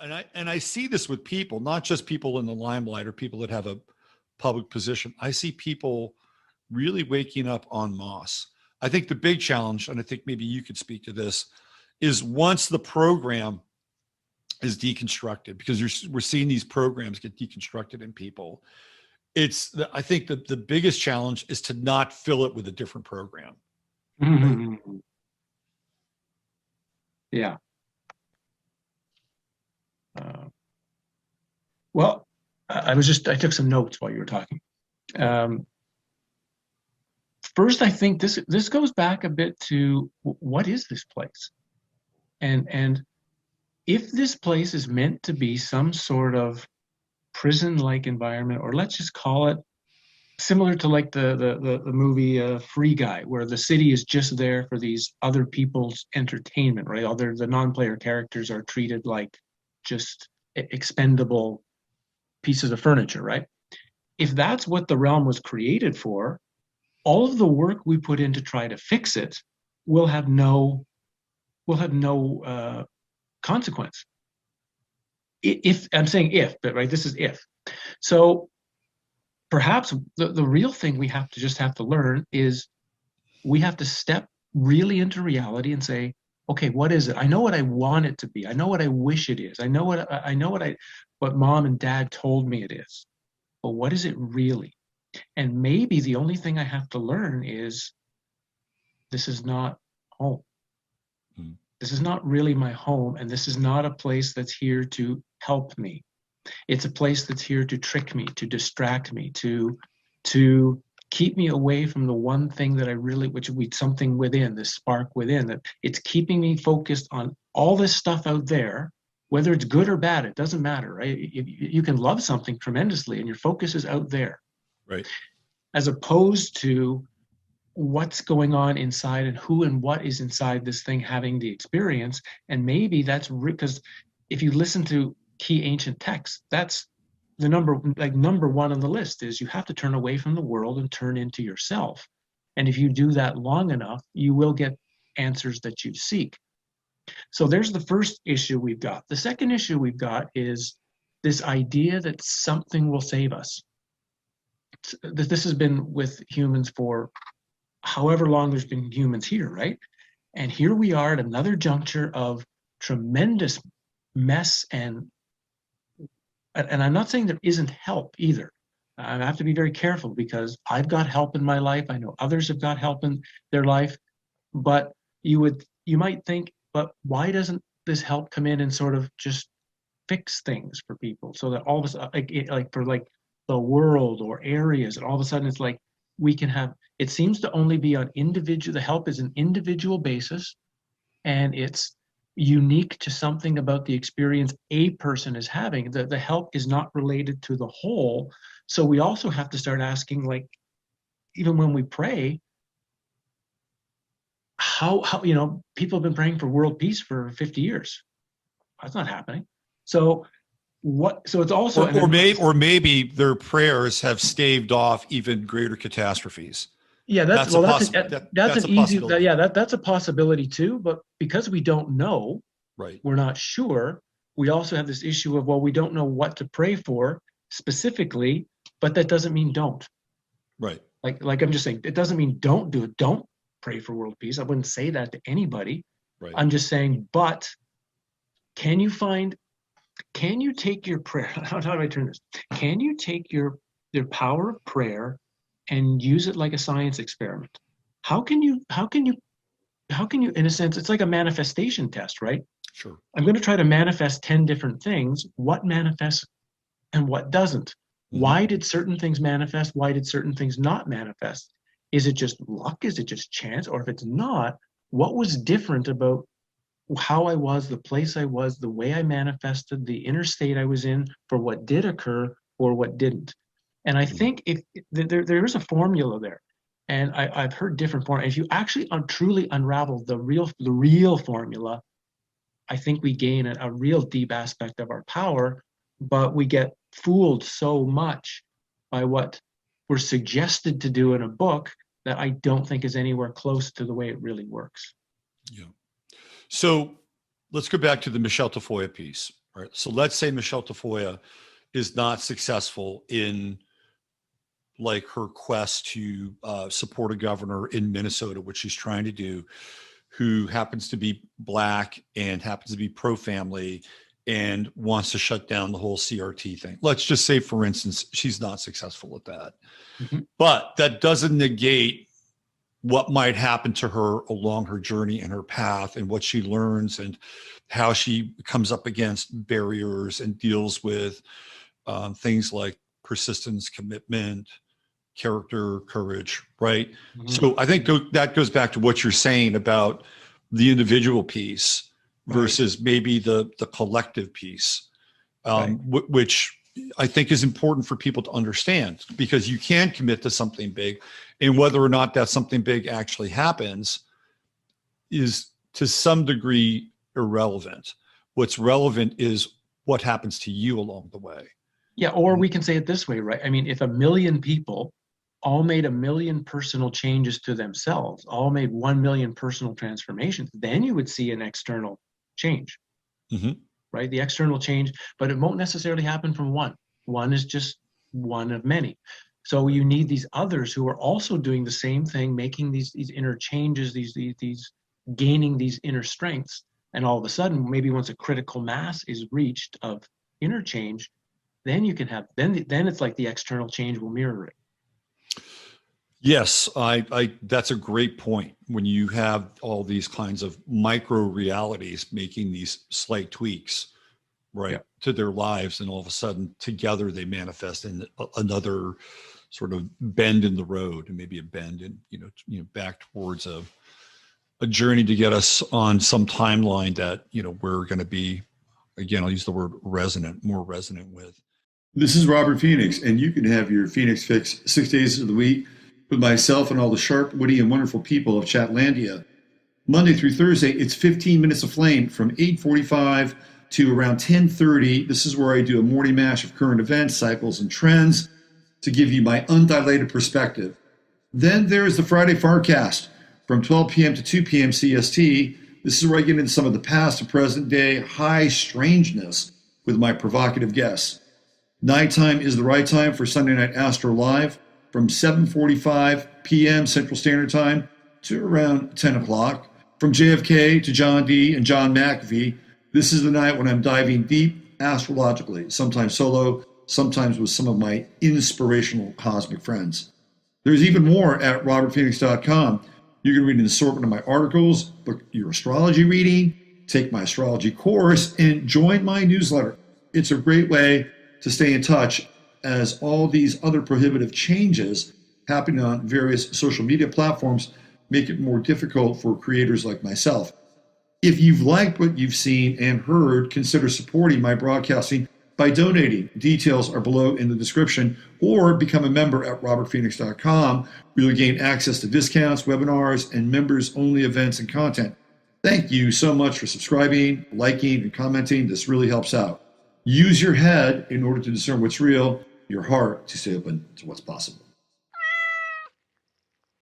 And I see this with people, not just people in the limelight or people that have a public position. I see people really waking up en masse. I think the big challenge, and I think maybe you could speak to this, is once the program is deconstructed, because we're seeing these programs get deconstructed in people. I think that the biggest challenge is to not fill it with a different program. Right? Yeah. Well, I took some notes while you were talking. First, I think this goes back a bit to what is this place? And if this place is meant to be some sort of prison-like environment, or let's just call it similar to like the movie Free Guy, where the city is just there for these other people's entertainment, right? The non-player characters are treated like just expendable pieces of furniture, right? If that's what the realm was created for, all of the work we put in to try to fix it will have no consequence. If I'm saying if, but right, this is if. So perhaps the real thing we have to learn is we have to step really into reality and say, okay, what is it? I know what I want it to be. I know what I wish it is. I know what mom and dad told me it is. But what is it really? And maybe the only thing I have to learn is this is not home. This is not really my home, and this is not a place that's here to help me. It's a place that's here to trick me, to distract me, to keep me away from the one thing that I really, something within, this spark within, that it's keeping me focused on all this stuff out there, whether it's good or bad, it doesn't matter, right? You can love something tremendously and your focus is out there. Right. As opposed to what's going on inside and who and what is inside this thing having the experience. And maybe that's because if you listen to key ancient texts, that's the number one on the list is you have to turn away from the world and turn into yourself. And if you do that long enough, you will get answers that you seek. So there's the first issue we've got. The second issue we've got is this idea that something will save us. This has been with humans for however long there's been humans here, right? And here we are at another juncture of tremendous mess, and I'm not saying there isn't help either. I have to be very careful because I've got help in my life. I know others have got help in their life, but you might think, but why doesn't this help come in and sort of just fix things for people so that all of a sudden, like for like the world or areas, and all of a sudden it's like we can have, it seems to only be on individual, the help is an individual basis, and it's unique to something about the experience a person is having. The help is not related to the whole. So we also have to start asking, like, even when we pray, how people have been praying for world peace for 50 years. That's not happening. So it's also, or maybe their prayers have staved off even greater catastrophes. Yeah, that's a possibility too. But because we don't know, right, we're not sure. We also have this issue of, well, we don't know what to pray for specifically, but that doesn't mean don't. Right. Like I'm just saying, it doesn't mean don't do it. Don't pray for world peace. I wouldn't say that to anybody. Right. I'm just saying, but can you take your prayer? How do I turn this? Can you take your power of prayer and use it like a science experiment? How can you, in a sense, it's like a manifestation test, right? Sure. I'm going to try to manifest 10 different things. What manifests and what doesn't? Mm-hmm. Why did certain things manifest? Why did certain things not manifest? Is it just luck? Is it just chance? Or if it's not, what was different about how I was, the place I was, the way I manifested, the inner state I was in for what did occur or what didn't? And I think if there is a formula there, and I've heard different formulas. If you actually truly unravel the real formula, I think we gain a real deep aspect of our power, but we get fooled so much by what we're suggested to do in a book that I don't think is anywhere close to the way it really works. Yeah. So let's go back to the Michel Tafoya piece. Right. So let's say Michelle Tafoya is not successful in like her quest to support a governor in Minnesota, which she's trying to do, who happens to be Black and happens to be pro-family and wants to shut down the whole CRT thing. Let's just say, for instance, she's not successful at that. Mm-hmm. But that doesn't negate what might happen to her along her journey and her path and what she learns and how she comes up against barriers and deals with things like persistence, commitment, character, courage, right? Mm-hmm. So I think that goes back to what you're saying about the individual piece versus maybe the collective piece, which I think is important for people to understand, because you can commit to something big, and whether or not that something big actually happens is to some degree irrelevant. What's relevant is what happens to you along the way. Yeah, or we can say it this way, right? I mean, if 1 million people all made 1 million personal changes to themselves, all made 1 million personal transformations, then you would see an external change, right? The external change, but it won't necessarily happen from one. One is just one of many. So you need these others who are also doing the same thing, making these inner changes, these gaining these inner strengths. And all of a sudden, maybe once a critical mass is reached of inner change, then you can have, then it's like the external change will mirror it. Yes, that's a great point. When you have all these kinds of micro realities making these slight tweaks, right, to their lives, and all of a sudden together they manifest in another sort of bend in the road, and maybe a bend in, back towards a journey to get us on some timeline that, we're going to be, again, I'll use the word more resonant with. This is Robert Phoenix, and you can have your Phoenix Fix 6 days of the week with myself and all the sharp, witty, and wonderful people of Chatlandia. Monday through Thursday, it's 15 minutes of flame from 8:45 to around 10:30. This is where I do a morning mash of current events, cycles, and trends to give you my undilated perspective. Then there's the Friday Farcast from 12 p.m. to 2 p.m. CST. This is where I get into some of the past and present day high strangeness with my provocative guests. Nighttime is the right time for Sunday Night Astro Live from 7:45 p.m. Central Standard Time to around 10 o'clock. From JFK to John D. and John McAfee, this is the night when I'm diving deep astrologically, sometimes solo, sometimes with some of my inspirational cosmic friends. There's even more at robertphoenix.com. You can read an assortment of my articles, book your astrology reading, take my astrology course, and join my newsletter. It's a great way to stay in touch, as all these other prohibitive changes happening on various social media platforms make it more difficult for creators like myself. If you've liked what you've seen and heard, consider supporting my broadcasting by donating. Details are below in the description, or become a member at robertphoenix.com, where you'll gain access to discounts, webinars, and members-only events and content. Thank you so much for subscribing, liking, and commenting. This really helps out. Use your head in order to discern what's real, your heart to stay open to what's possible.